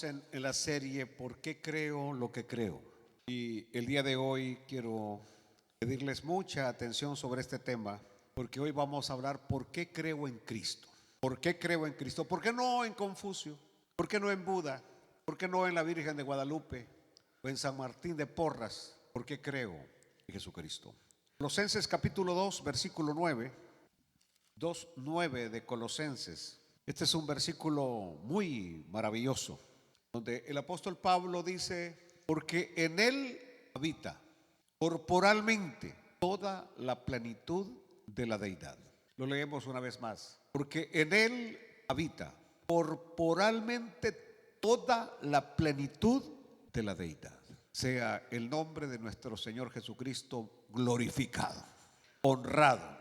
En la serie ¿Por qué creo lo que creo? Y el día de hoy quiero pedirles mucha atención sobre este tema, porque hoy vamos a hablar ¿por qué creo en Cristo? ¿Por qué creo en Cristo? ¿Por qué no en Confucio? ¿Por qué no en Buda? ¿Por qué no en la Virgen de Guadalupe o en San Martín de Porras? ¿Por qué creo en Jesucristo? Colosenses capítulo 2, versículo 9, 2:9 de Colosenses. Este es un versículo muy maravilloso, donde el apóstol Pablo dice: porque en él habita corporalmente toda la plenitud de la deidad. Lo leemos una vez más: porque en él habita corporalmente toda la plenitud de la deidad. Sea el nombre de nuestro Señor Jesucristo glorificado, honrado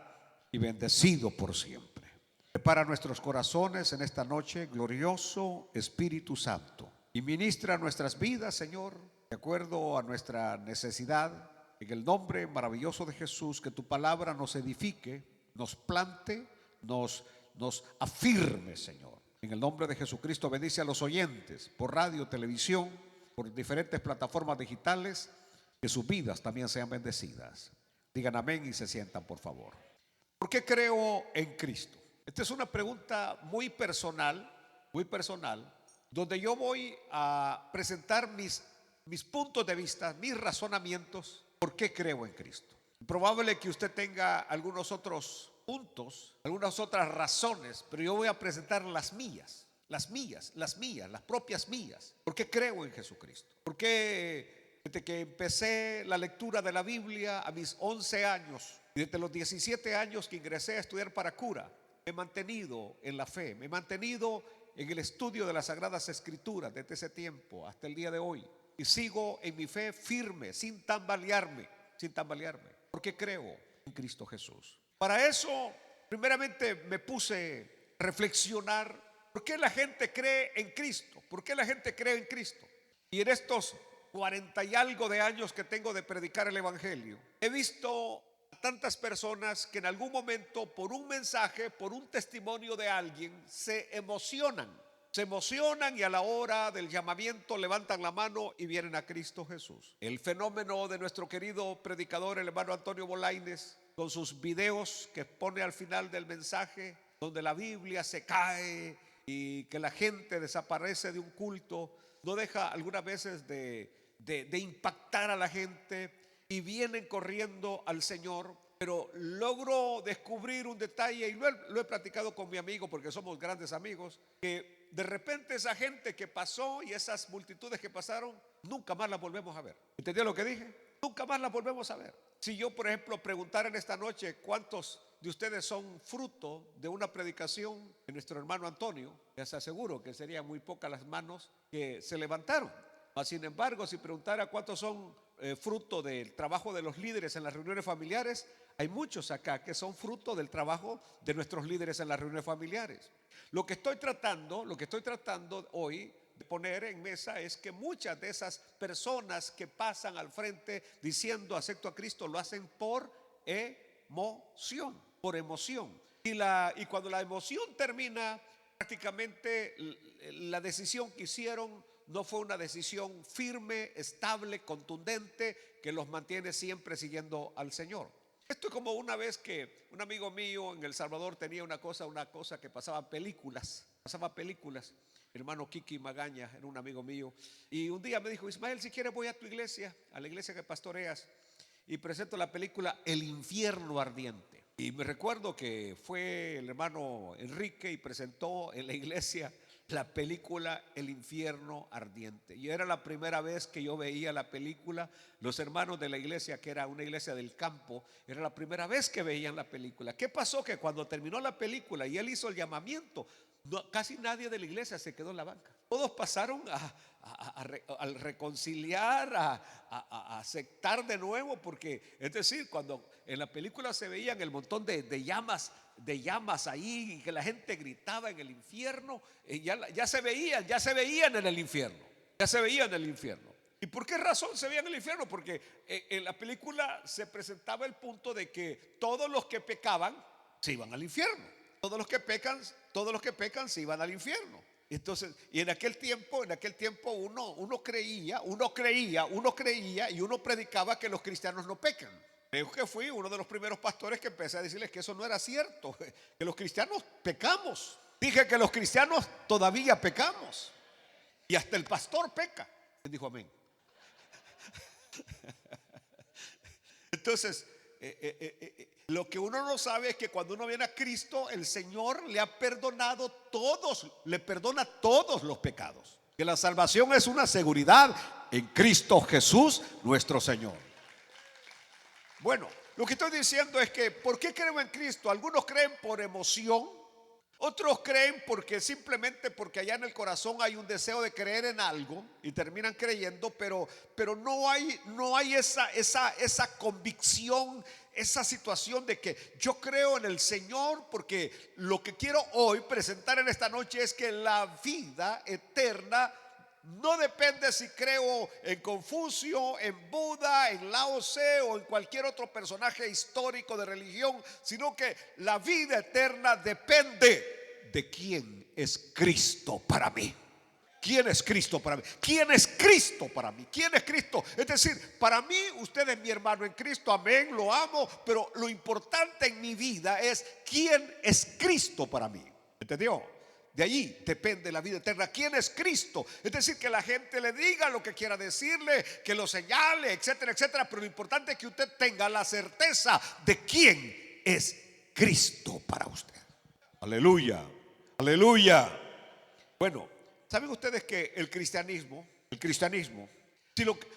y bendecido por siempre. Prepara nuestros corazones en esta noche, glorioso Espíritu Santo, y ministra nuestras vidas, Señor, de acuerdo a nuestra necesidad. En el nombre maravilloso de Jesús, que tu palabra nos edifique, nos plante, nos afirme, Señor. En el nombre de Jesucristo, bendice a los oyentes por radio, televisión, por diferentes plataformas digitales, que sus vidas también sean bendecidas. Digan amén y se sientan, por favor. ¿Por qué creo en Cristo? Esta es una pregunta muy personal, donde yo voy a presentar mis puntos de vista, mis razonamientos. ¿Por qué creo en Cristo? Probable que usted tenga algunos otros puntos, algunas otras razones, pero yo voy a presentar las propias mías. ¿Por qué creo en Jesucristo? ¿Por qué desde que empecé la lectura de la Biblia a mis 11 años y desde los 17 años que ingresé a estudiar para cura, me he mantenido en la fe, me he mantenido en el estudio de las Sagradas Escrituras desde ese tiempo hasta el día de hoy, y sigo en mi fe firme, sin tambalearme, porque creo en Cristo Jesús? Para eso, primeramente me puse a reflexionar: ¿por qué la gente cree en Cristo? ¿Por qué la gente cree en Cristo? Y en estos 40 y algo de años que tengo de predicar el Evangelio, he visto a tantas personas que en algún momento, por un mensaje, por un testimonio de alguien, se emocionan y a la hora del llamamiento levantan la mano y vienen a Cristo Jesús. El fenómeno de nuestro querido predicador, el hermano Antonio Bolaines, con sus videos que pone al final del mensaje, donde la Biblia se cae y que la gente desaparece de un culto, no deja algunas veces de impactar a la gente, y vienen corriendo al Señor. Pero logro descubrir un detalle, y lo he platicado con mi amigo, porque somos grandes amigos, que de repente esa gente que pasó y esas multitudes que pasaron, nunca más las volvemos a ver. ¿Entendió lo que dije? Nunca más las volvemos a ver. Si yo, por ejemplo, preguntara en esta noche cuántos de ustedes son fruto de una predicación de nuestro hermano Antonio, les aseguro que serían muy pocas las manos que se levantaron. Mas, sin embargo, si preguntara cuántos son fruto del trabajo de los líderes en las reuniones familiares, hay muchos acá que son fruto del trabajo de nuestros líderes en las reuniones familiares. Lo que estoy tratando hoy de poner en mesa es que muchas de esas personas que pasan al frente diciendo acepto a Cristo, lo hacen por emoción. Y cuando la emoción termina, prácticamente la decisión que hicieron no fue una decisión firme, estable, contundente, que los mantiene siempre siguiendo al Señor. Esto es como una vez que un amigo mío en El Salvador tenía una cosa que pasaba películas. Mi hermano Kiki Magaña era un amigo mío, y un día me dijo: Ismael, si quieres voy a tu iglesia, a la iglesia que pastoreas, y presento la película El Infierno Ardiente. Y me recuerdo que fue el hermano Enrique y presentó en la iglesia la película El Infierno Ardiente. Y era la primera vez que yo veía la película. Los hermanos de la iglesia, que era una iglesia del campo, era la primera vez que veían la película. ¿Qué pasó? Que cuando terminó la película y él hizo el llamamiento, casi nadie de la iglesia se quedó en la banca. Todos pasaron a reconciliar, a aceptar de nuevo, porque es decir, cuando en la película se veían el montón de llamas ahí, y que la gente gritaba en el infierno, ya se veían en el infierno. ¿Y por qué razón se veían en el infierno? Porque en la película se presentaba el punto de que todos los que pecaban se iban al infierno. Todos los que pecan se iban al infierno. Entonces, y en aquel tiempo uno creía y uno predicaba que los cristianos no pecan. Creo que fui uno de los primeros pastores que empecé a decirles que eso no era cierto, que los cristianos pecamos. Dije que los cristianos todavía pecamos. Y hasta el pastor peca. ¿Quién dijo amén? Entonces, lo que uno no sabe es que cuando uno viene a Cristo, el Señor le perdona todos los pecados. Que la salvación es una seguridad en Cristo Jesús, nuestro Señor. Bueno, lo que estoy diciendo es que ¿por qué creo en Cristo? Algunos creen por emoción, otros creen simplemente porque allá en el corazón hay un deseo de creer en algo y terminan creyendo, pero no hay esa convicción, esa situación de que yo creo en el Señor, porque lo que quiero hoy presentar en esta noche es que la vida eterna no depende si creo en Confucio, en Buda, en Lao Tse o en cualquier otro personaje histórico de religión, sino que la vida eterna depende de quién es Cristo para mí. ¿Quién es Cristo para mí? ¿Quién es Cristo para mí? ¿Quién es Cristo? Es decir, para mí usted es mi hermano en Cristo, amén, lo amo, pero lo importante en mi vida es quién es Cristo para mí. ¿Entendió? De allí depende la vida eterna. ¿Quién es Cristo? Es decir, que la gente le diga lo que quiera decirle, que lo señale, etcétera, etcétera. Pero lo importante es que usted tenga la certeza de quién es Cristo para usted. Aleluya, aleluya. Bueno, ¿saben ustedes que el cristianismo,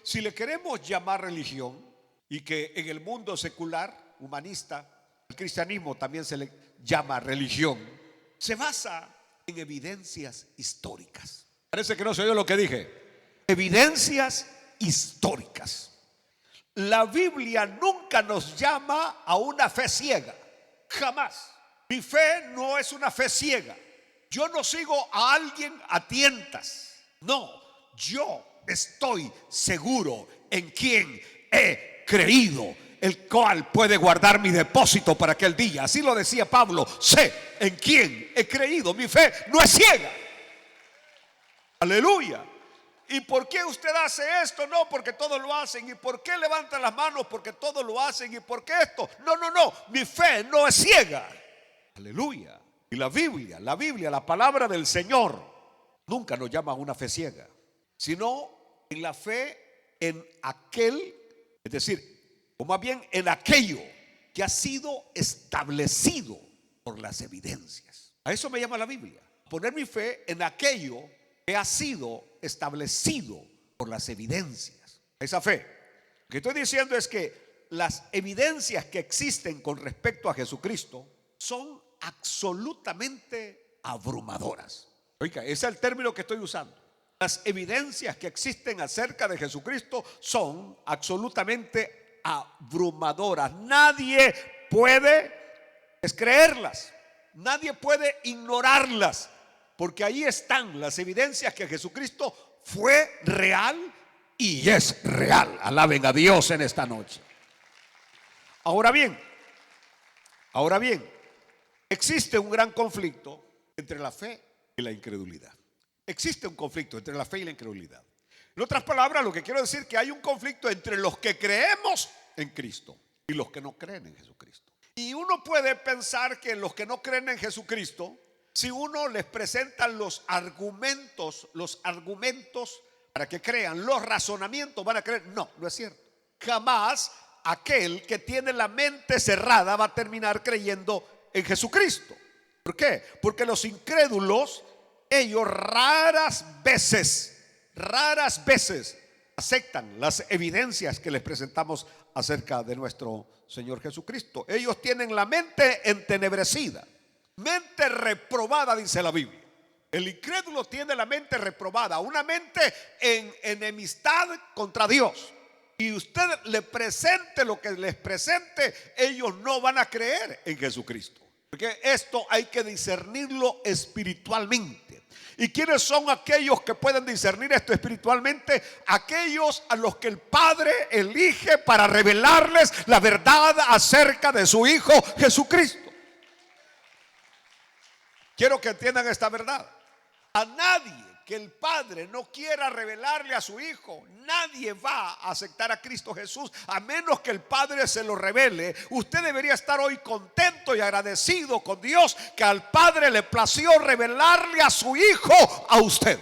si le queremos llamar religión, y que en el mundo secular, humanista, el cristianismo también se le llama religión, se basa en evidencias históricas? Parece que no se oyó lo que dije. Evidencias históricas. La Biblia nunca nos llama a una fe ciega. Jamás. Mi fe no es una fe ciega. Yo no sigo a alguien a tientas. No, yo estoy seguro en quien he creído, el cual puede guardar mi depósito para aquel día. Así lo decía Pablo. Sé en quién he creído. Mi fe no es ciega. Aleluya. ¿Y por qué usted hace esto? No, porque todos lo hacen. ¿Y por qué levanta las manos? Porque todos lo hacen. ¿Y por qué esto? No. Mi fe no es ciega. Aleluya. Y la Biblia, la palabra del Señor, nunca nos llama a una fe ciega, sino en la fe en aquel, es decir, o más bien en aquello que ha sido establecido por las evidencias. A eso me llama la Biblia. Poner mi fe en aquello que ha sido establecido por las evidencias. Esa fe. Lo que estoy diciendo es que las evidencias que existen con respecto a Jesucristo son absolutamente abrumadoras. Oiga, ese es el término que estoy usando. Las evidencias que existen acerca de Jesucristo son absolutamente abrumadoras. Nadie puede descreerlas, nadie puede ignorarlas, porque ahí están las evidencias que Jesucristo fue real y es real. Alaben a Dios en esta noche. Ahora bien, existe un gran conflicto entre la fe y la incredulidad. Existe un conflicto entre la fe y la incredulidad. En otras palabras, lo que quiero decir es que hay un conflicto entre los que creemos en Cristo y los que no creen en Jesucristo. Y uno puede pensar que los que no creen en Jesucristo, si uno les presenta los argumentos para que crean, los razonamientos, van a creer. No es cierto. Jamás aquel que tiene la mente cerrada va a terminar creyendo en Jesucristo. ¿Por qué? Porque los incrédulos, ellos raras veces aceptan las evidencias que les presentamos acerca de nuestro Señor Jesucristo. Ellos tienen la mente entenebrecida, mente reprobada, dice la Biblia. El incrédulo tiene la mente reprobada, una mente en enemistad contra Dios. Y usted le presente lo que les presente, ellos no van a creer en Jesucristo. Porque esto hay que discernirlo espiritualmente. ¿Y quiénes son aquellos que pueden discernir esto espiritualmente? Aquellos a los que el Padre elige para revelarles la verdad acerca de su Hijo Jesucristo. Quiero que entiendan esta verdad. A nadie que el Padre no quiera revelarle a su Hijo, nadie va a aceptar a Cristo Jesús a menos que el Padre se lo revele. Usted debería estar hoy contento y agradecido con Dios que al Padre le plació revelarle a su Hijo a usted.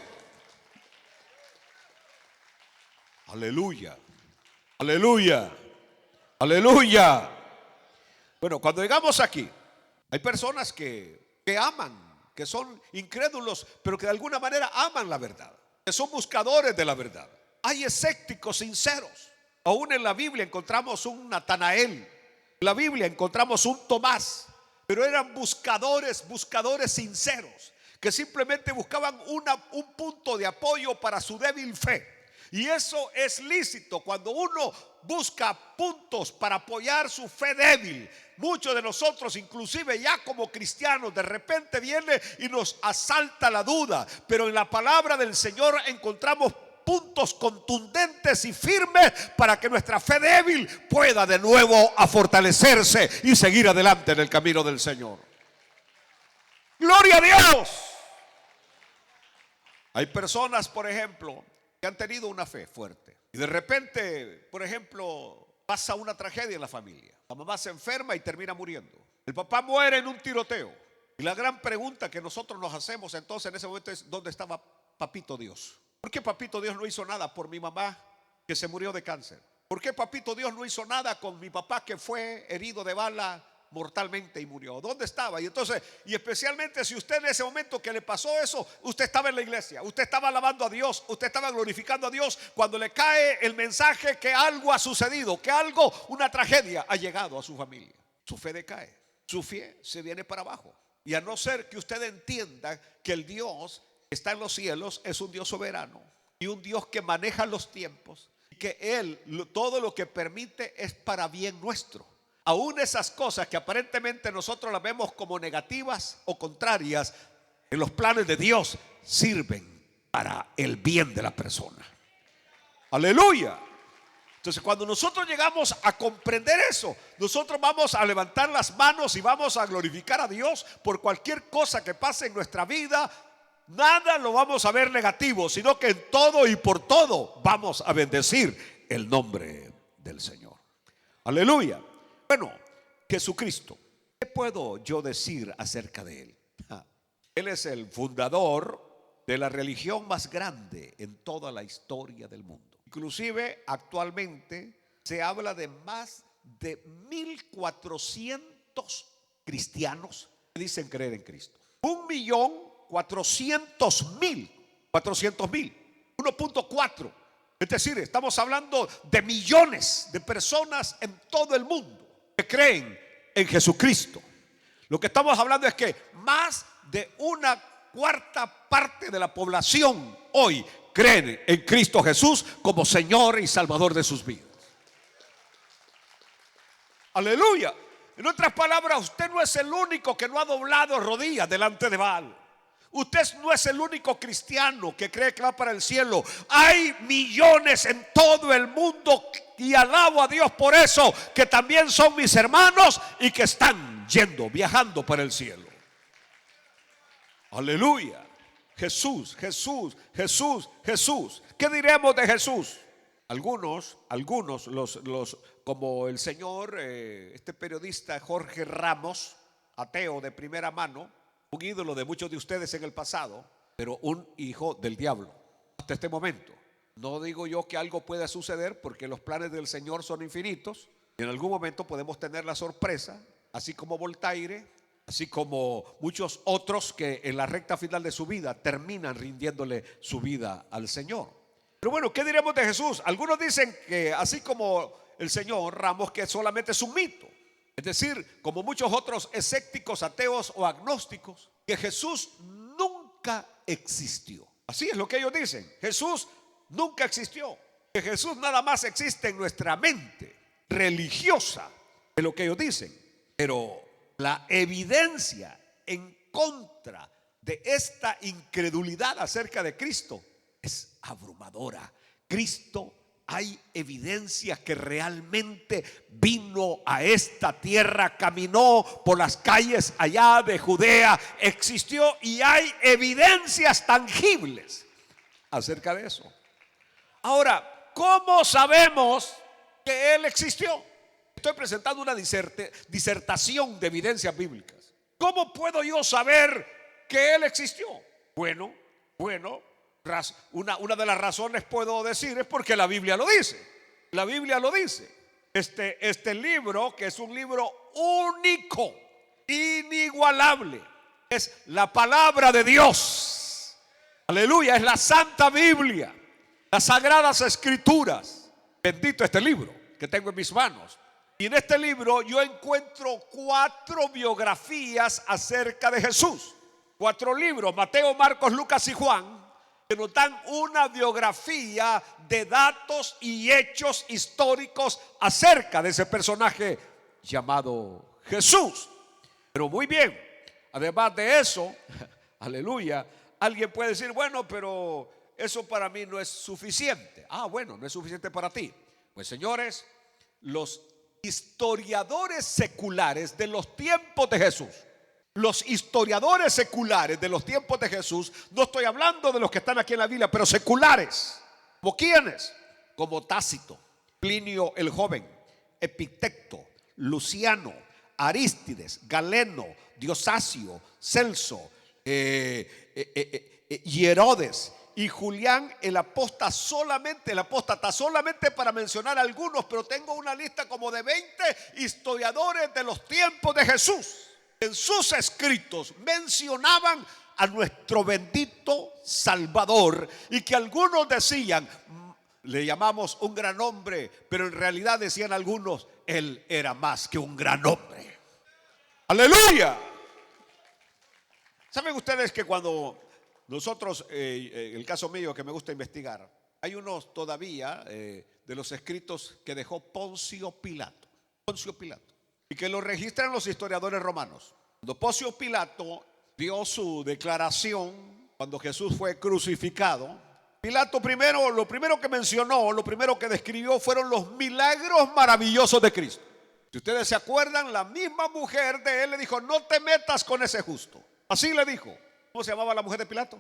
Aleluya, aleluya, aleluya. Bueno, cuando llegamos aquí, hay personas que aman, que son incrédulos, pero que de alguna manera aman la verdad, que son buscadores de la verdad. Hay escépticos sinceros. Aún en la Biblia encontramos un Natanael, en la Biblia encontramos un Tomás, pero eran buscadores sinceros, que simplemente buscaban un punto de apoyo para su débil fe. Y eso es lícito cuando uno busca puntos para apoyar su fe débil. Muchos de nosotros, inclusive ya como cristianos, de repente viene y nos asalta la duda, pero en la palabra del Señor encontramos puntos contundentes y firmes para que nuestra fe débil pueda de nuevo a fortalecerse y seguir adelante en el camino del Señor. ¡Gloria a Dios! Hay personas, por ejemplo, que han tenido una fe fuerte y de repente, por ejemplo, pasa una tragedia en la familia. La mamá se enferma y termina muriendo. El papá muere en un tiroteo. Y la gran pregunta que nosotros nos hacemos entonces en ese momento es: ¿dónde estaba Papito Dios? ¿Por qué Papito Dios no hizo nada por mi mamá que se murió de cáncer? ¿Por qué Papito Dios no hizo nada con mi papá que fue herido de bala mortalmente y murió? ¿Dónde estaba? Y entonces, y especialmente si usted en ese momento que le pasó eso, usted estaba en la iglesia, usted estaba alabando a Dios, usted estaba glorificando a Dios, cuando le cae el mensaje que algo ha sucedido, que algo, una tragedia ha llegado a su familia, su fe decae, su fe se viene para abajo. Y a no ser que usted entienda que el Dios que está en los cielos es un Dios soberano y un Dios que maneja los tiempos, y que Él todo lo que permite es para bien nuestro. Aún esas cosas que aparentemente nosotros las vemos como negativas o contrarias, en los planes de Dios sirven para el bien de la persona. Aleluya. Entonces, cuando nosotros llegamos a comprender eso, nosotros vamos a levantar las manos y vamos a glorificar a Dios por cualquier cosa que pase en nuestra vida. Nada lo vamos a ver negativo, sino que en todo y por todo vamos a bendecir el nombre del Señor. Aleluya. Bueno, Jesucristo, ¿qué puedo yo decir acerca de Él? Él es el fundador de la religión más grande en toda la historia del mundo. Inclusive actualmente se habla de más de 1,400 cristianos que dicen creer en Cristo. 1,400,000, 1.4. Es decir, estamos hablando de millones de personas en todo el mundo que creen en Jesucristo. Lo que estamos hablando es que más de una cuarta parte de la población hoy creen en Cristo Jesús como Señor y Salvador de sus vidas. Aleluya. En otras palabras, usted no es el único que no ha doblado rodillas delante de Baal. Usted no es el único cristiano que cree que va para el cielo. Hay millones en todo el mundo, y alabo a Dios por eso, que también son mis hermanos y que están viajando para el cielo. Aleluya. Jesús, Jesús, Jesús, Jesús. ¿Qué diremos de Jesús? Algunos, como el señor, este periodista Jorge Ramos, ateo de primera mano, un ídolo de muchos de ustedes en el pasado, pero un hijo del diablo hasta este momento. No digo yo que algo pueda suceder, porque los planes del Señor son infinitos. En algún momento podemos tener la sorpresa, así como Voltaire, así como muchos otros que en la recta final de su vida terminan rindiéndole su vida al Señor. Pero bueno, ¿qué diremos de Jesús? Algunos dicen que, así como el señor Ramos, que solamente es un mito. Es decir, como muchos otros escépticos, ateos o agnósticos, que Jesús nunca existió. Así es lo que ellos dicen. Jesús nunca existió. Que Jesús nada más existe en nuestra mente religiosa, es lo que ellos dicen. Pero la evidencia en contra de esta incredulidad acerca de Cristo es abrumadora. Cristo hay evidencia que realmente vino a esta tierra, caminó por las calles allá de Judea, existió, y hay evidencias tangibles acerca de eso. Ahora, ¿cómo sabemos que Él existió? Estoy presentando una disertación de evidencias bíblicas. ¿Cómo puedo yo saber que Él existió? Bueno, una de las razones puedo decir es porque la Biblia lo dice. La Biblia lo dice. Este libro, que es un libro único, inigualable, es la palabra de Dios. Aleluya, es la Santa Biblia, las Sagradas Escrituras. Bendito este libro que tengo en mis manos. Y en este libro yo encuentro 4 biografías acerca de Jesús. 4 libros, Mateo, Marcos, Lucas y Juan, que nos dan una biografía de datos y hechos históricos acerca de ese personaje llamado Jesús. Pero muy bien, además de eso, aleluya, alguien puede decir, bueno, pero eso para mí no es suficiente. Bueno, no es suficiente para ti. Pues señores, los historiadores seculares de los tiempos de Jesús, los historiadores seculares de los tiempos de Jesús, no estoy hablando de los que están aquí en la Biblia, pero seculares, ¿como quiénes? Como Tácito, Plinio el Joven, Epicteto, Luciano, Arístides, Galeno, Diosacio, Celso, y Herodes y Julián el apóstata, solamente para mencionar algunos, pero tengo una lista como de 20 historiadores de los tiempos de Jesús. En sus escritos mencionaban a nuestro bendito Salvador, y que algunos decían, le llamamos un gran hombre, pero en realidad decían algunos, Él era más que un gran hombre. Aleluya. ¿Saben ustedes que cuando nosotros, el caso mío que me gusta investigar, hay unos todavía de los escritos que dejó Poncio Pilato, y que lo registran los historiadores romanos? Cuando Poncio Pilato dio su declaración, cuando Jesús fue crucificado, Pilato lo primero que mencionó, lo primero que describió fueron los milagros maravillosos de Cristo. Si ustedes se acuerdan, la misma mujer de él le dijo, no te metas con ese justo. Así le dijo. ¿Cómo se llamaba la mujer de Pilato?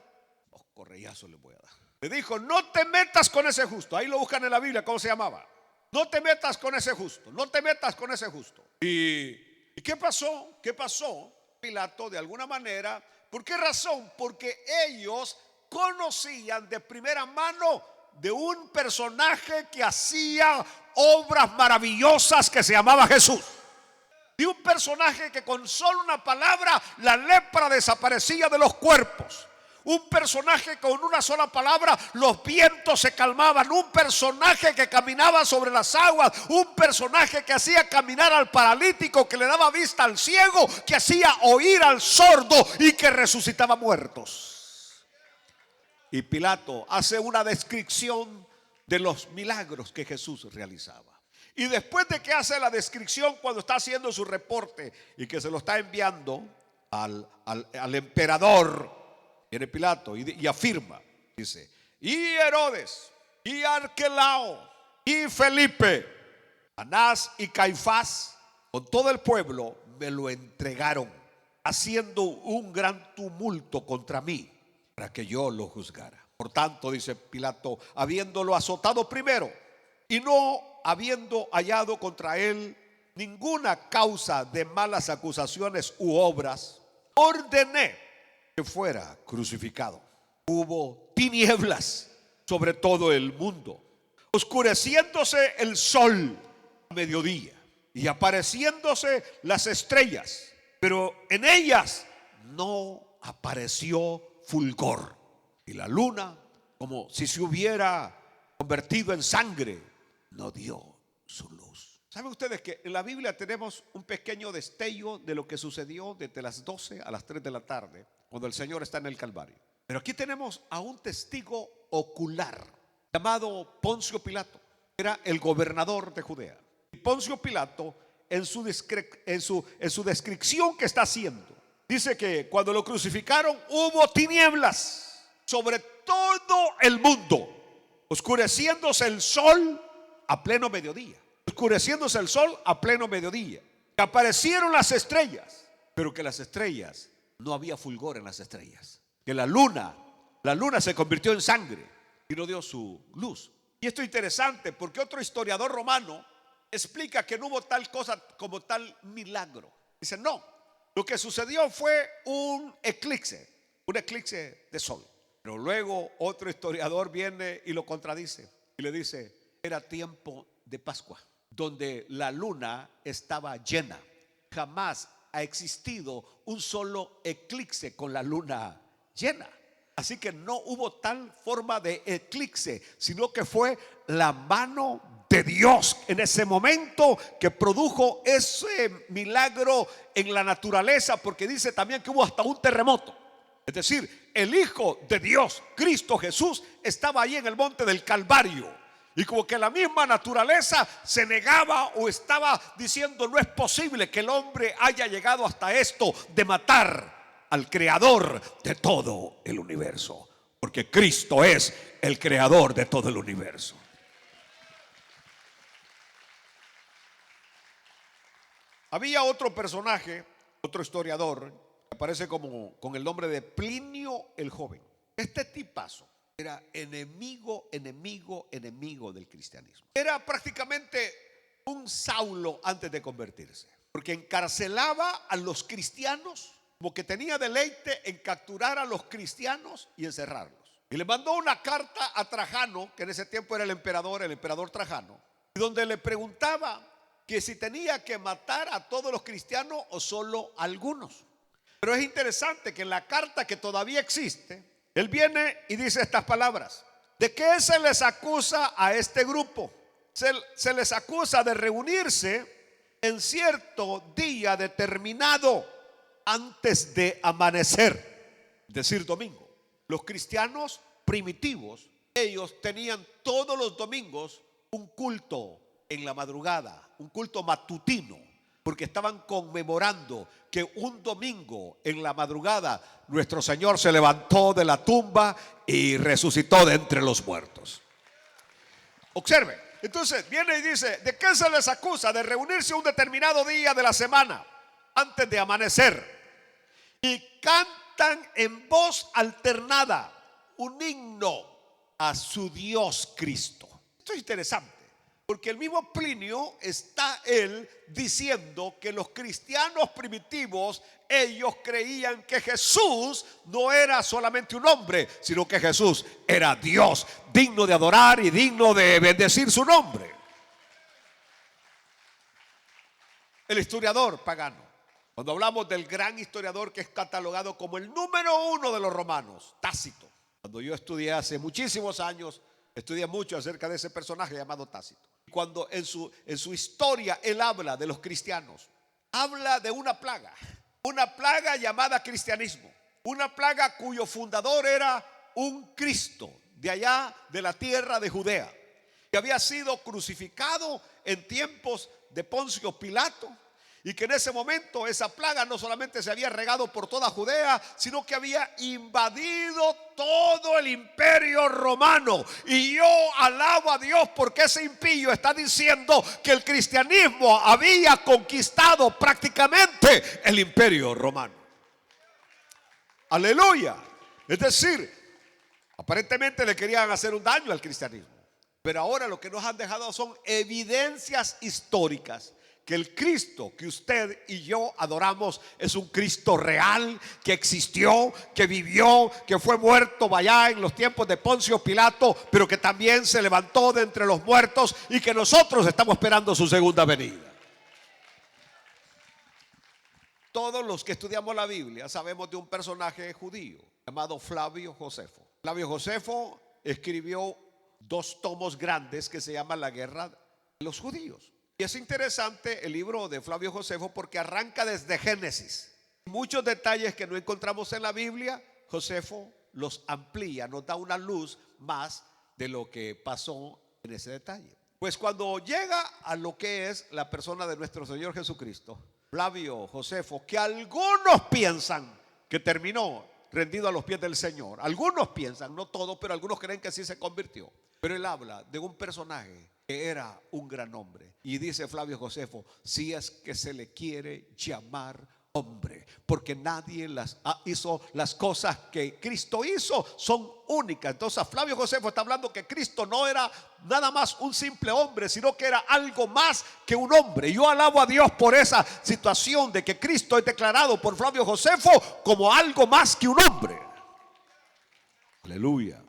Correllazo le voy a dar. Le dijo, no te metas con ese justo. Ahí lo buscan en la Biblia, ¿cómo se llamaba? No te metas con ese justo, no te metas con ese justo. ¿Y qué pasó? ¿Qué pasó? Pilato, de alguna manera, ¿por qué razón? Porque ellos conocían de primera mano de un personaje que hacía obras maravillosas que se llamaba Jesús. De un personaje que con solo una palabra la lepra desaparecía de los cuerpos. Un personaje que con una sola palabra los vientos se calmaban. Un personaje que caminaba sobre las aguas. Un personaje que hacía caminar al paralítico, que le daba vista al ciego, que hacía oír al sordo y que resucitaba muertos. Y Pilato hace una descripción de los milagros que Jesús realizaba. Y después de que hace la descripción, cuando está haciendo su reporte y que se lo está enviando al emperador, viene Pilato y afirma, dice, y Herodes, y Arquelao, y Felipe, Anás y Caifás, con todo el pueblo, me lo entregaron, haciendo un gran tumulto contra mí, para que yo lo juzgara. Por tanto, dice Pilato, habiéndolo azotado primero, y no habiendo hallado contra él ninguna causa de malas acusaciones u obras, ordené que fuera crucificado. Hubo tinieblas sobre todo el mundo, oscureciéndose el sol a mediodía y apareciéndose las estrellas, pero en ellas no apareció fulgor, y la luna, como si se hubiera convertido en sangre, no dio su luz. ¿Saben ustedes que en la Biblia tenemos un pequeño destello de lo que sucedió desde las 12 a las 3 de la tarde, cuando el Señor está en el Calvario? Pero aquí tenemos a un testigo ocular llamado Poncio Pilato. Era el gobernador de Judea. Y Poncio Pilato, en su descripción que está haciendo, dice que cuando lo crucificaron hubo tinieblas sobre todo el mundo. oscureciéndose el sol a pleno mediodía. Oscureciéndose el sol a pleno mediodía. Que aparecieron las estrellas, pero que las estrellas, no había fulgor en las estrellas. Que la luna se convirtió en sangre y no dio su luz. Y esto es interesante porque otro historiador romano explica que no hubo tal cosa como tal milagro. Dice, no, lo que sucedió fue un eclipse de sol. Pero luego otro historiador viene y lo contradice y le dice, era tiempo de Pascua, donde la luna estaba llena. Jamás ha existido un solo eclipse con la luna llena. Así que no hubo tal forma de eclipse, sino que fue la mano de Dios en ese momento que produjo ese milagro en la naturaleza, porque dice también que hubo hasta un terremoto. Es decir, el Hijo de Dios, Cristo Jesús, estaba ahí en el monte del Calvario. Y como que la misma naturaleza se negaba o estaba diciendo, no es posible que el hombre haya llegado hasta esto de matar al creador de todo el universo, porque Cristo es el creador de todo el universo. Había otro personaje, otro historiador, que aparece como con el nombre de Plinio el Joven. Este tipazo era enemigo del cristianismo. Era prácticamente un Saulo antes de convertirse, porque encarcelaba a los cristianos, como que tenía deleite en capturar a los cristianos y encerrarlos. Y le mandó una carta a Trajano, que en ese tiempo era el emperador Trajano, donde le preguntaba que si tenía que matar a todos los cristianos o solo a algunos. Pero es interesante que en la carta que todavía existe, él viene y dice estas palabras: ¿de qué se les acusa a este grupo? Se les acusa de reunirse en cierto día determinado antes de amanecer, es decir, domingo. Los cristianos primitivos, ellos tenían todos los domingos un culto en la madrugada, un culto matutino, porque estaban conmemorando que un domingo en la madrugada nuestro Señor se levantó de la tumba y resucitó de entre los muertos. Observe, entonces viene y dice, ¿de qué se les acusa? De reunirse un determinado día de la semana antes de amanecer, y cantan en voz alternada un himno a su Dios Cristo. Esto es interesante, porque el mismo Plinio está él diciendo que los cristianos primitivos, ellos creían que Jesús no era solamente un hombre, sino que Jesús era Dios, digno de adorar y digno de bendecir su nombre. El historiador pagano, cuando hablamos del gran historiador que es catalogado como el número uno de los romanos, Tácito. Cuando yo estudié hace muchísimos años, estudié mucho acerca de ese personaje llamado Tácito. Cuando en su historia él habla de los cristianos, habla de una plaga llamada cristianismo, una plaga cuyo fundador era un Cristo de allá de la tierra de Judea, que había sido crucificado en tiempos de Poncio Pilato, y que en ese momento esa plaga no solamente se había regado por toda Judea, sino que había invadido todo el imperio romano. Y yo alabo a Dios porque ese impío está diciendo que el cristianismo había conquistado prácticamente el imperio romano. Aleluya. Es decir, aparentemente le querían hacer un daño al cristianismo, pero ahora lo que nos han dejado son evidencias históricas que el Cristo que usted y yo adoramos es un Cristo real, que existió, que vivió, que fue muerto allá en los tiempos de Poncio Pilato, pero que también se levantó de entre los muertos y que nosotros estamos esperando su segunda venida. Todos los que estudiamos la Biblia sabemos de un personaje judío llamado Flavio Josefo. Flavio Josefo escribió 2 tomos grandes que se llaman La Guerra de los Judíos. Y es interesante el libro de Flavio Josefo porque arranca desde Génesis. Muchos detalles que no encontramos en la Biblia, Josefo los amplía, nos da una luz más de lo que pasó en ese detalle. Pues cuando llega a lo que es la persona de nuestro Señor Jesucristo, Flavio Josefo, que algunos piensan que terminó rendido a los pies del Señor, algunos piensan, no todos, pero algunos creen que sí se convirtió. Pero él habla de un personaje que era un gran hombre. Y dice Flavio Josefo, si es que se le quiere llamar hombre, porque nadie hizo las cosas que Cristo hizo, son únicas. Entonces Flavio Josefo está hablando que Cristo no era nada más un simple hombre, sino que era algo más que un hombre. Yo alabo a Dios por esa situación de que Cristo es declarado por Flavio Josefo como algo más que un hombre. Aleluya.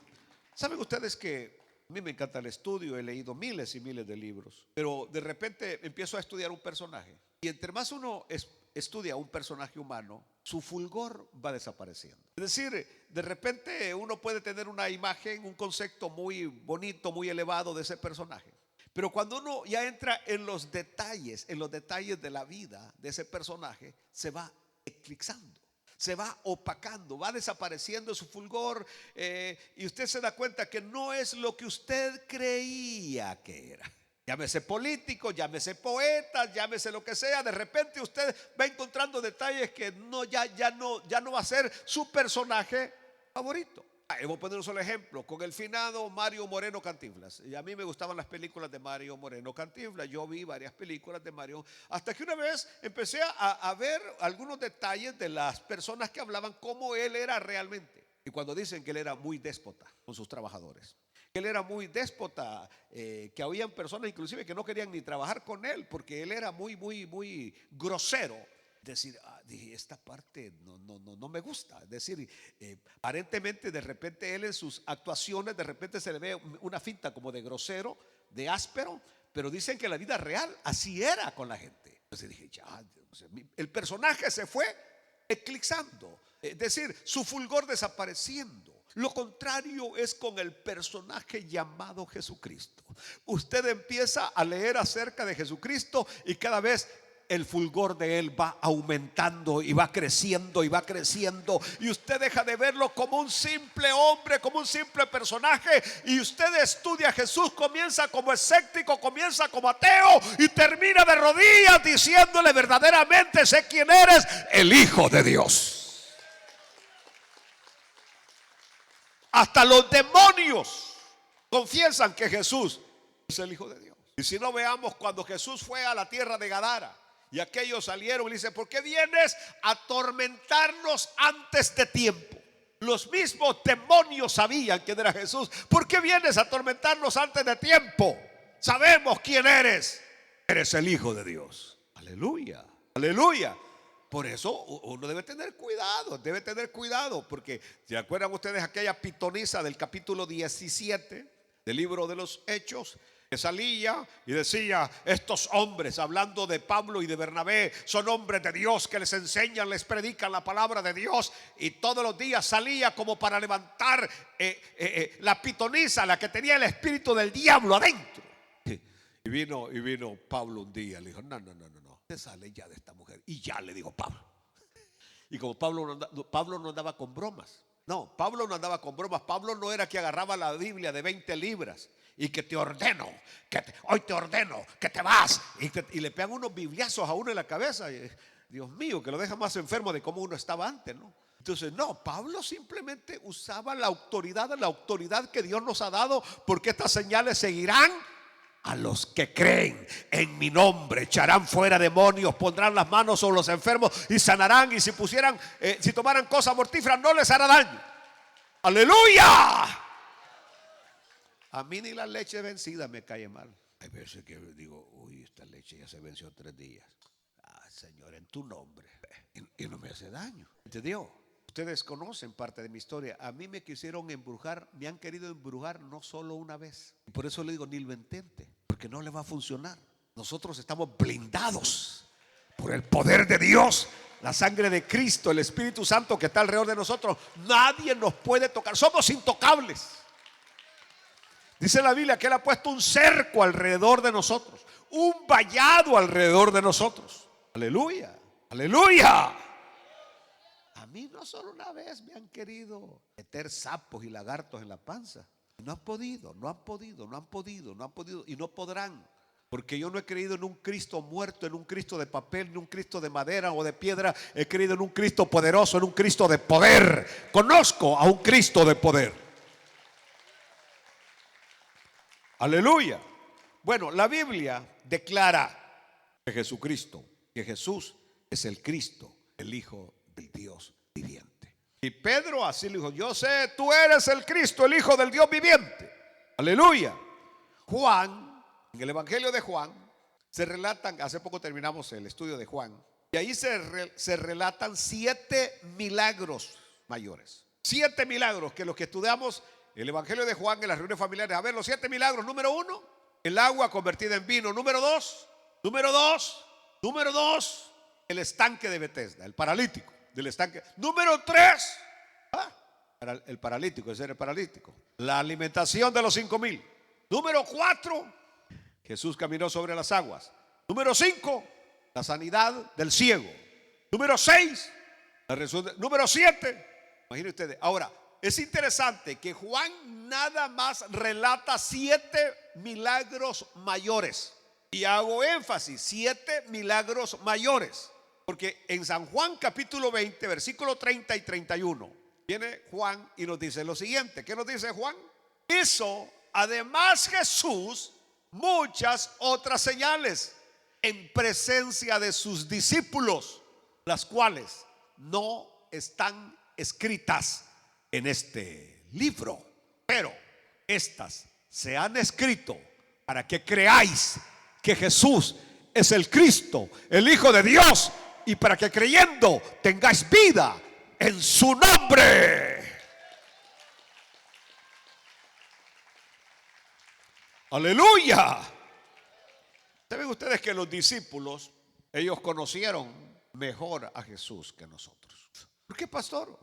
¿Saben ustedes que a mí me encanta el estudio? He leído miles y miles de libros, pero de repente empiezo a estudiar un personaje, y entre más uno estudia un personaje humano, su fulgor va desapareciendo. Es decir, de repente uno puede tener una imagen, un concepto muy bonito, muy elevado de ese personaje, pero cuando uno ya entra en los detalles de la vida de ese personaje, se va eclipsando, se va opacando, va desapareciendo su fulgor, y usted se da cuenta que no es lo que usted creía que era. Llámese político, llámese poeta, llámese lo que sea. De repente usted va encontrando detalles que ya no va a ser su personaje favorito. Voy a poner un solo ejemplo con el finado Mario Moreno Cantinflas. Y a mí me gustaban las películas de Mario Moreno Cantinflas. Yo vi varias películas de Mario, hasta que una vez empecé a ver algunos detalles de las personas que hablaban, cómo él era realmente. Y cuando dicen que él era muy déspota con sus trabajadores, que él era muy déspota, que habían personas inclusive que no querían ni trabajar con él porque él era muy grosero. Decir, dije, esta parte no me gusta. Es decir, aparentemente de repente él en sus actuaciones de repente se le ve una finta como de grosero, de áspero, pero dicen que la vida real así era con la gente. Entonces dije, ya, el personaje se fue eclipsando, es decir, su fulgor desapareciendo. Lo contrario es con el personaje llamado Jesucristo. Usted empieza a leer acerca de Jesucristo y cada vez el fulgor de él va aumentando y va creciendo y va creciendo, y usted deja de verlo como un simple hombre, como un simple personaje, y usted estudia a Jesús, comienza como escéptico, comienza como ateo y termina de rodillas diciéndole, verdaderamente sé quién eres, el Hijo de Dios. Hasta los demonios confiesan que Jesús es el Hijo de Dios. Y si no, veamos cuando Jesús fue a la tierra de Gadara y aquellos salieron y le dicen, ¿por qué vienes a atormentarnos antes de tiempo? Los mismos demonios sabían quién era Jesús. ¿Por qué vienes a atormentarnos antes de tiempo? Sabemos quién eres. Eres el Hijo de Dios. Aleluya, aleluya. Por eso uno debe tener cuidado, porque ¿se acuerdan ustedes aquella pitonisa del capítulo 17 del libro de los Hechos? Que salía y decía, estos hombres, hablando de Pablo y de Bernabé, son hombres de Dios que les enseñan, les predican la palabra de Dios. Y todos los días salía como para levantar la pitonisa, la que tenía el espíritu del diablo adentro. Y vino Pablo un día, le dijo, no, usted sale ya de esta mujer. Y ya le dijo Pablo. Y como Pablo no andaba con bromas. No, Pablo no andaba con bromas. Pablo no era que agarraba la Biblia de 20 libras y que te ordeno, hoy te ordeno que te vas, y le pegan unos bibliazos a uno en la cabeza. Y, Dios mío, que lo deja más enfermo de cómo uno estaba antes, ¿no? Entonces, no, Pablo simplemente usaba la autoridad que Dios nos ha dado, porque estas señales seguirán a los que creen en mi nombre, echarán fuera demonios, pondrán las manos sobre los enfermos y sanarán, y si tomaran cosas mortíferas no les hará daño. Aleluya. A mí ni la leche vencida me cae mal. Hay veces que digo, uy, esta leche ya se venció 3 días. Señor, en tu nombre. Y no me hace daño. ¿Entendió? Ustedes conocen parte de mi historia. A mí me quisieron embrujar, me han querido embrujar no solo una vez. Y por eso le digo, ni lo intente, porque no le va a funcionar. Nosotros estamos blindados por el poder de Dios, la sangre de Cristo, el Espíritu Santo que está alrededor de nosotros. Nadie nos puede tocar, somos intocables. Dice la Biblia que Él ha puesto un cerco alrededor de nosotros, un vallado alrededor de nosotros. Aleluya, aleluya. A mí no solo una vez me han querido meter sapos y lagartos en la panza. No han podido y no podrán. Porque yo no he creído en un Cristo muerto, en un Cristo de papel, en un Cristo de madera o de piedra. He creído en un Cristo poderoso, en un Cristo de poder. Conozco a un Cristo de poder. Aleluya. Bueno, la Biblia declara que Jesucristo, que Jesús es el Cristo, el Hijo del Dios viviente. Y Pedro así le dijo: yo sé, tú eres el Cristo, el Hijo del Dios viviente. Aleluya. Juan, en el Evangelio de Juan, se relatan, hace poco terminamos el estudio de Juan, y ahí se relatan 7 milagros mayores. 7 milagros que los que estudiamos el Evangelio de Juan en las reuniones familiares. A ver, los 7 milagros. Número 1, el agua convertida en vino. Número 2, el estanque de Betesda, el paralítico del estanque. Número 3, el paralítico, ese era el paralítico. La alimentación de los 5,000. Número 4, Jesús caminó sobre las aguas. Número 5, la sanidad del ciego. Número 6, la resurrección. Número 7, imaginen ustedes. Ahora, es interesante que Juan nada más relata 7 milagros mayores. Y hago énfasis, 7 milagros mayores. Porque en San Juan capítulo 20, versículo 30 y 31, viene Juan y nos dice lo siguiente. ¿Qué nos dice Juan? Hizo además Jesús muchas otras señales en presencia de sus discípulos, las cuales no están escritas en este libro, pero estas se han escrito para que creáis que Jesús es el Cristo, el Hijo de Dios, y para que creyendo tengáis vida en su nombre. Aleluya. ¿Saben ustedes que los discípulos, ellos conocieron mejor a Jesús que nosotros? ¿Por qué, pastor?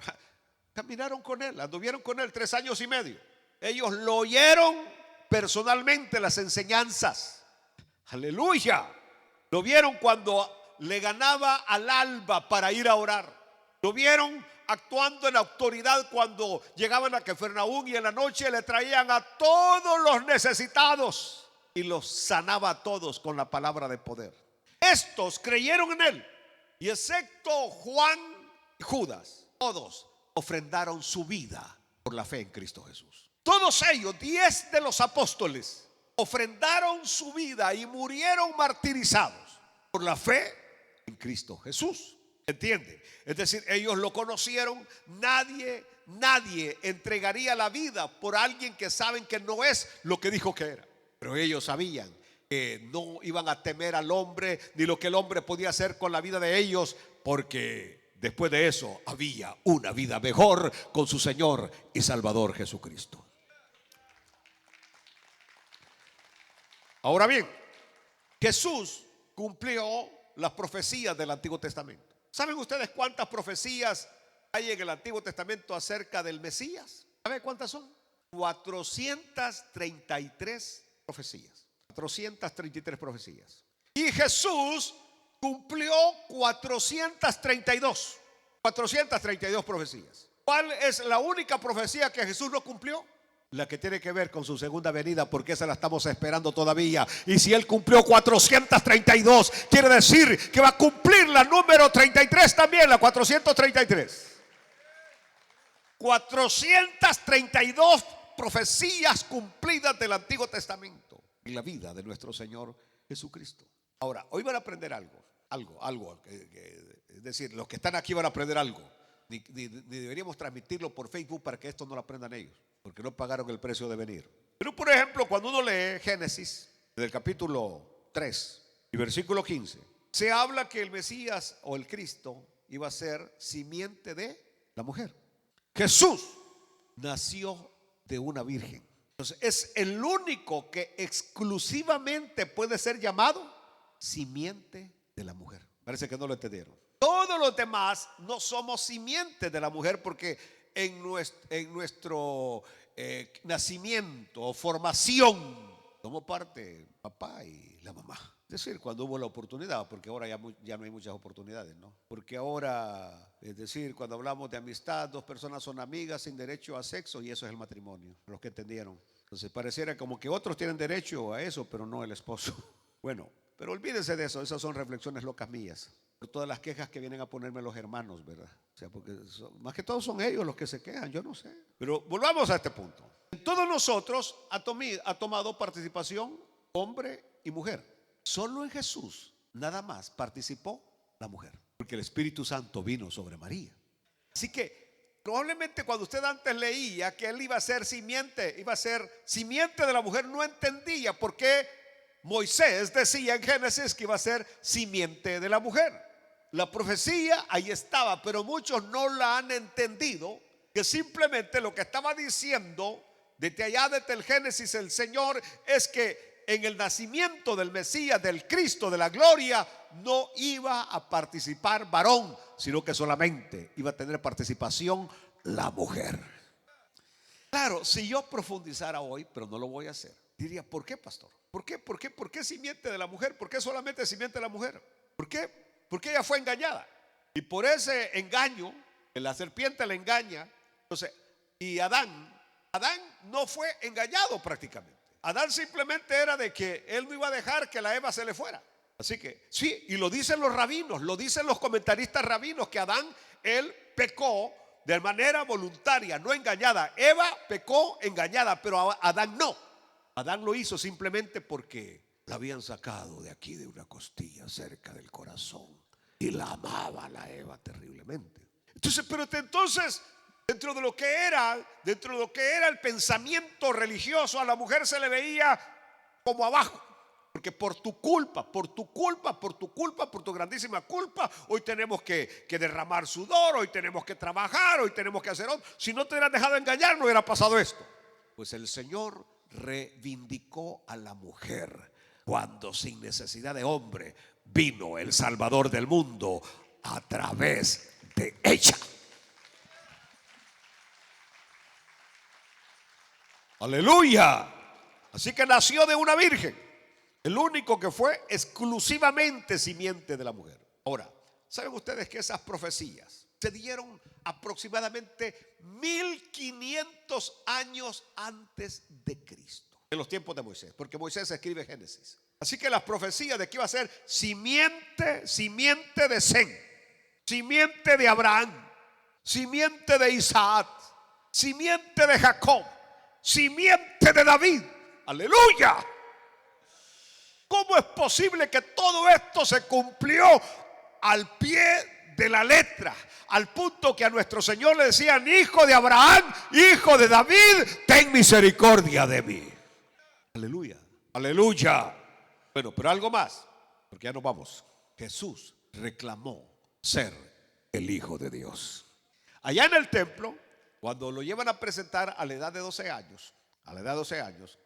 Caminaron con él, anduvieron con él 3 años y medio. Ellos lo oyeron personalmente, las enseñanzas. Aleluya. Lo vieron cuando le ganaba al alba para ir a orar. Lo vieron actuando en autoridad cuando llegaban a Cafarnaúm y en la noche le traían a todos los necesitados y los sanaba a todos con la palabra de poder. Estos creyeron en él, y excepto Juan y Judas, todos ofrendaron su vida por la fe en Cristo Jesús. Todos ellos, 10 de los apóstoles, ofrendaron su vida y murieron martirizados por la fe en Cristo Jesús. ¿Entienden? Es decir, ellos lo conocieron. Nadie entregaría la vida por alguien que saben que no es lo que dijo que era. Pero ellos sabían que no iban a temer al hombre ni lo que el hombre podía hacer con la vida de ellos, porque después de eso había una vida mejor con su Señor y Salvador Jesucristo. Ahora bien, Jesús cumplió las profecías del Antiguo Testamento. ¿Saben ustedes cuántas profecías hay en el Antiguo Testamento acerca del Mesías? ¿Saben cuántas son? 433 profecías. 433 profecías. Y Jesús cumplió 432 profecías. ¿Cuál es la única profecía que Jesús no cumplió? La que tiene que ver con su segunda venida, porque esa la estamos esperando todavía. Y si Él cumplió 432, quiere decir que va a cumplir la número 33 también, la 433. 432 profecías cumplidas del Antiguo Testamento en la vida de nuestro Señor Jesucristo. Ahora, hoy van a aprender algo. Es decir, los que están aquí van a aprender algo. Ni deberíamos transmitirlo por Facebook para que esto no lo aprendan ellos, porque no pagaron el precio de venir. Pero por ejemplo, cuando uno lee Génesis del capítulo 3 y versículo 15, se habla que el Mesías o el Cristo iba a ser simiente de la mujer. Jesús nació de una virgen. Entonces es el único que exclusivamente puede ser llamado simiente de la mujer. Parece que no lo entendieron. Todos los demás no somos simientes de la mujer, porque en nuestro nacimiento o formación somos parte papá y la mamá. Es decir, cuando hubo la oportunidad, porque ahora ya no hay muchas oportunidades, ¿no? Porque ahora, es decir, cuando hablamos de amistad, 2 personas son amigas sin derecho a sexo, y eso es el matrimonio, los que entendieron. Entonces pareciera como que otros tienen derecho a eso, pero no el esposo. Bueno, pero olvídense de eso, esas son reflexiones locas mías. por todas las quejas que vienen a ponerme los hermanos, ¿verdad? O sea, porque más que todo son ellos los que se quejan, yo no sé. Pero volvamos a este punto. En todos nosotros ha tomado participación hombre y mujer. Solo en Jesús nada más participó la mujer, porque el Espíritu Santo vino sobre María. Así que probablemente cuando usted antes leía que él iba a ser simiente de la mujer, no entendía por qué Moisés decía en Génesis que iba a ser simiente de la mujer. La profecía ahí estaba, pero muchos no la han entendido, que simplemente lo que estaba diciendo desde allá, desde el Génesis, el Señor, es que en el nacimiento del Mesías, del Cristo, de la gloria, no iba a participar varón, sino que solamente iba a tener participación la mujer. Claro, si yo profundizara hoy, pero no lo voy a hacer, diría, ¿por qué, pastor? ¿Por qué simiente de la mujer? ¿Por qué solamente simiente de la mujer? ¿Por qué? Porque ella fue engañada. Y por ese engaño, que la serpiente le engaña, entonces, y Adán no fue engañado prácticamente. Adán simplemente era de que él no iba a dejar que la Eva se le fuera. Así que sí, y lo dicen los rabinos, lo dicen los comentaristas rabinos, que Adán, él pecó de manera voluntaria, no engañada. Eva pecó engañada, pero Adán no. Adán lo hizo simplemente porque la habían sacado de aquí, de una costilla cerca del corazón, y la amaba a la Eva terriblemente. Entonces, dentro de lo que era el pensamiento religioso, a la mujer se le veía como abajo. Porque por tu grandísima culpa, hoy tenemos que derramar sudor, hoy tenemos que trabajar, hoy tenemos que hacer otro. Si no te hubieran dejado engañar, no hubiera pasado esto. Pues el Señor reivindicó a la mujer cuando, sin necesidad de hombre, vino el Salvador del mundo a través de ella. Aleluya. Así que nació de una virgen, el único que fue exclusivamente simiente de la mujer. Ahora, ¿saben ustedes que esas profecías se dieron aproximadamente 1500 años antes de Cristo, en los tiempos de Moisés? Porque Moisés escribe Génesis. Así que las profecías de que iba a ser simiente de Sem, simiente de Abraham, simiente de Isaac, simiente de Jacob, simiente de David. Aleluya. ¿Cómo es posible que todo esto se cumplió al pie de la letra? Al punto que a nuestro Señor le decían: hijo de Abraham, hijo de David, ten misericordia de mí. Aleluya, aleluya. Bueno, pero algo más, porque ya nos vamos. Jesús reclamó ser el Hijo de Dios. Allá en el templo, cuando lo llevan a presentar a la edad de 12 años,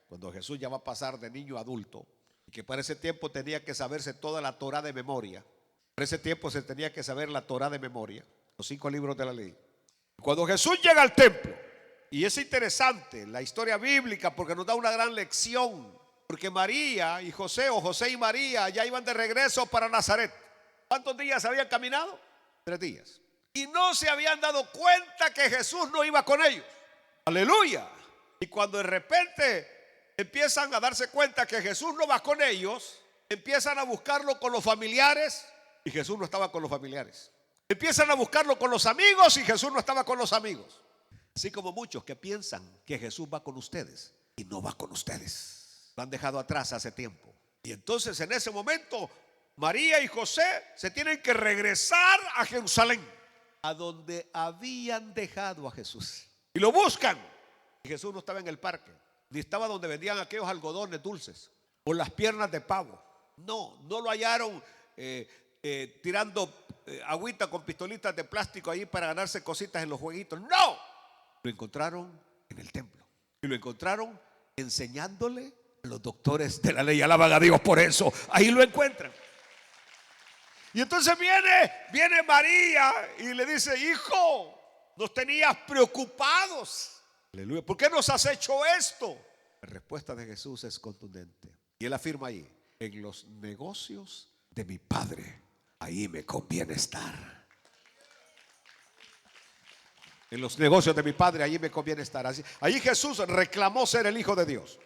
cuando Jesús ya va a pasar de niño a adulto, y que para ese tiempo tenía que saberse toda la Torá de memoria. Para ese tiempo se tenía que saber la Torá de memoria, los 5 libros de la ley. Cuando Jesús llega al templo, y es interesante la historia bíblica porque nos da una gran lección, porque María y José, o José y María, ya iban de regreso para Nazaret. ¿Cuántos días habían caminado? 3 días. Y no se habían dado cuenta que Jesús no iba con ellos. Aleluya. Y cuando de repente empiezan a darse cuenta que Jesús no va con ellos, empiezan a buscarlo con los familiares, y Jesús no estaba con los familiares. Empiezan a buscarlo con los amigos, y Jesús no estaba con los amigos. Así como muchos que piensan que Jesús va con ustedes y no va con ustedes. Lo han dejado atrás hace tiempo. Y entonces en ese momento María y José se tienen que regresar a Jerusalén, a donde habían dejado a Jesús. Y lo buscan. Y Jesús no estaba en el parque, ni estaba donde vendían aquellos algodones dulces o las piernas de pavo. No lo hallaron tirando agüita con pistolitas de plástico ahí para ganarse cositas en los jueguitos. No, lo encontraron en el templo. Y lo encontraron enseñándole a los doctores de la ley. Alaban a Dios por eso. Ahí lo encuentran. Y entonces viene María y le dice: hijo, nos tenías preocupados. Aleluya. ¿Por qué nos has hecho esto? La respuesta de Jesús es contundente. Y él afirma ahí: en los negocios de mi Padre, ahí me conviene estar. En los negocios de mi Padre, ahí me conviene estar. Ahí Jesús reclamó ser el Hijo de Dios.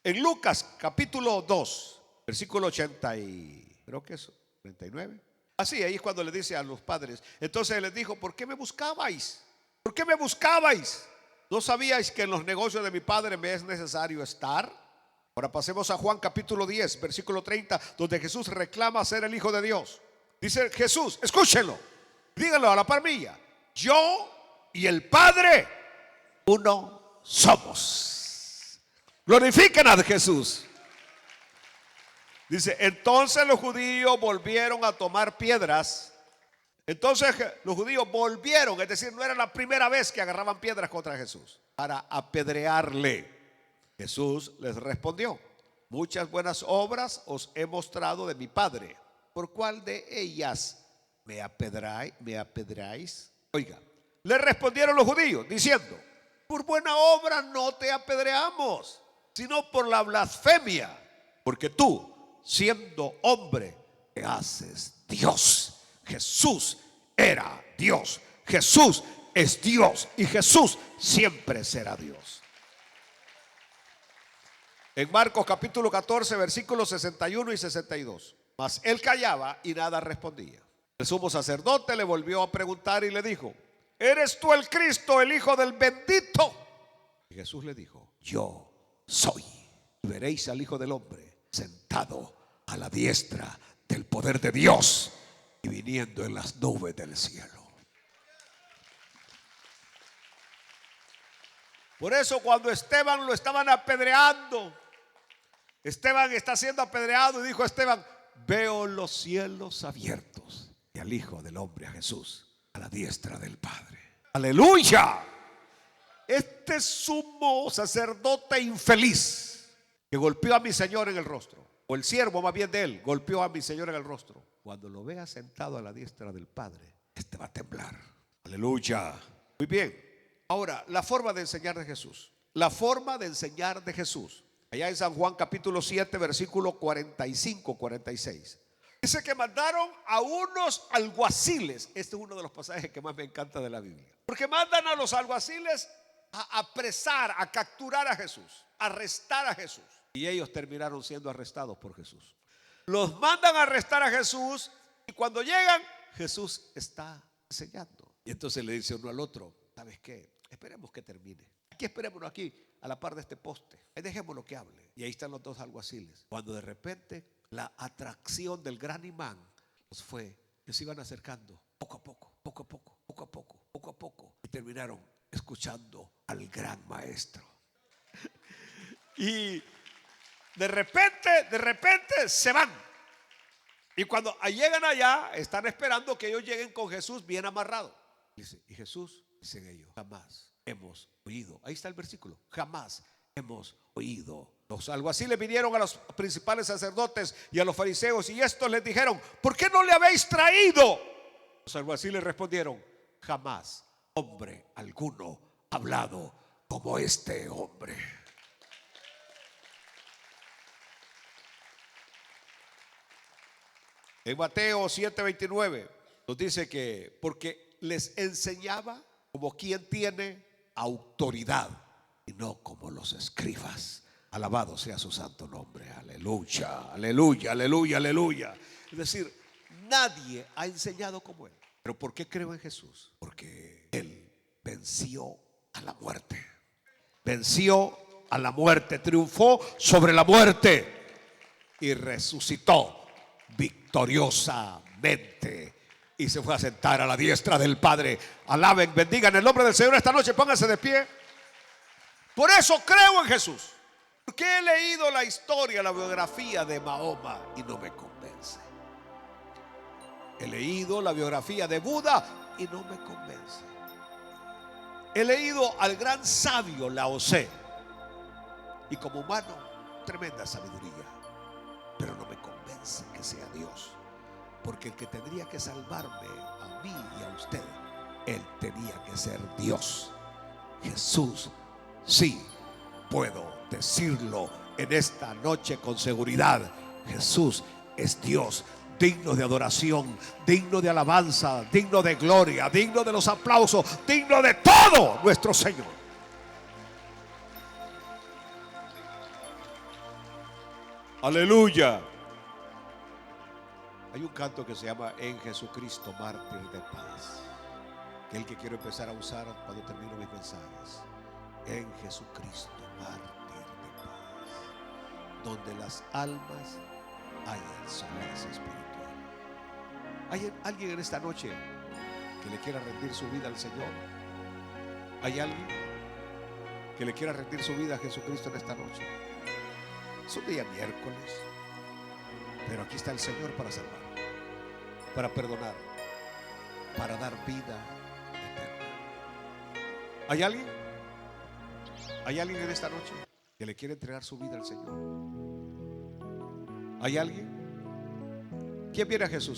En Lucas capítulo 2, versículo 80 y creo que es 39. Así, ahí es cuando le dice a los padres. Entonces les dijo: ¿por qué me buscabais? ¿Por qué me buscabais? ¿No sabíais que en los negocios de mi padre me es necesario estar? Ahora pasemos a Juan capítulo 10, versículo 30, donde Jesús reclama ser el Hijo de Dios. Dice Jesús, escúchenlo, díganlo a la par mía: yo y el Padre uno somos. Glorifiquen a Jesús. Dice: entonces los judíos volvieron a tomar piedras. Entonces los judíos volvieron, es decir, no era la primera vez que agarraban piedras contra Jesús, para apedrearle. Jesús les respondió: muchas buenas obras os he mostrado de mi Padre. ¿Por cuál de ellas me apedreáis? Oiga, le respondieron los judíos diciendo: por buena obra no te apedreamos, sino por la blasfemia, porque tú, siendo hombre, te haces Dios. Jesús era Dios, Jesús es Dios y Jesús siempre será Dios. En Marcos capítulo 14, versículos 61 y 62. Mas él callaba y nada respondía. El sumo sacerdote le volvió a preguntar y le dijo: ¿eres tú el Cristo, el Hijo del bendito? Y Jesús le dijo: yo soy. Y veréis al Hijo del hombre sentado a la diestra del poder de Dios y viniendo en las nubes del cielo. Por eso cuando Esteban lo estaban apedreando, Esteban está siendo apedreado, y dijo Esteban: veo los cielos abiertos y al Hijo del hombre, a Jesús, a la diestra del Padre. ¡Aleluya! Este sumo sacerdote infeliz que golpeó a mi Señor en el rostro, o el siervo más bien de él, golpeó a mi Señor en el rostro, cuando lo vea sentado a la diestra del Padre, este va a temblar. ¡Aleluya! Muy bien. Ahora, la forma de enseñar de Jesús. La forma de enseñar de Jesús. Allá en San Juan capítulo 7, versículo 45, 46. Dice que mandaron a unos alguaciles. Este es uno de los pasajes que más me encanta de la Biblia. Porque mandan a los alguaciles a apresar, a capturar a Jesús, a arrestar a Jesús. Y ellos terminaron siendo arrestados por Jesús. Los mandan a arrestar a Jesús y cuando llegan, Jesús está enseñando. Y entonces le dice uno al otro: ¿sabes qué? Esperemos que termine. Aquí esperémonos, aquí a la par de este poste. Ahí dejémoslo que hable. Y ahí están los dos alguaciles. Cuando de repente la atracción del gran imán los fue, que se iban acercando poco a poco, poco a poco, poco a poco, poco a poco. Y terminaron escuchando al gran maestro. Y de repente se van. Y cuando llegan allá, están esperando que ellos lleguen con Jesús bien amarrado. Dice, y Jesús, dicen ellos, jamás hemos oído. Ahí está el versículo: jamás hemos oído. Los alguaciles vinieron a los principales sacerdotes y a los fariseos, y estos les dijeron: ¿por qué no le habéis traído? Los alguaciles respondieron: jamás hombre alguno ha hablado como este hombre. En Mateo 7:29 nos dice que porque les enseñaba como quien tiene autoridad y no como los escribas. Alabado sea su santo nombre. Aleluya, aleluya, aleluya, aleluya. Es decir, nadie ha enseñado como él. ¿Pero por qué creo en Jesús? Porque él venció a la muerte. Venció a la muerte, triunfó sobre la muerte y resucitó victoriosamente y se fue a sentar a la diestra del Padre. Alaben, bendigan el nombre del Señor esta noche. Pónganse de pie. Por eso creo en Jesús, porque he leído la historia, la biografía de Mahoma y no me convence. He leído la biografía de Buda y no me convence. He leído al gran sabio Lao Tse y como humano, tremenda sabiduría, pero no me convence que sea Dios, porque el que tendría que salvarme a mí y a usted, él tenía que ser Dios. Jesús, sí, puedo decirlo en esta noche con seguridad: Jesús es Dios, digno de adoración, digno de alabanza, digno de gloria, digno de los aplausos, digno de todo nuestro Señor. Aleluya. Hay un canto que se llama En Jesucristo, mártir de paz, que es el que quiero empezar a usar cuando termino mis mensajes. En Jesucristo, mártir de paz, donde las almas hayan solaz espiritual. ¿Hay alguien en esta noche que le quiera rendir su vida al Señor? ¿Hay alguien que le quiera rendir su vida a Jesucristo en esta noche? Es un día miércoles, pero aquí está el Señor para salvar, para perdonar, para dar vida eterna. ¿Hay alguien? ¿Hay alguien en esta noche que le quiere entregar su vida al Señor? ¿Hay alguien? ¿Quién viene a Jesús?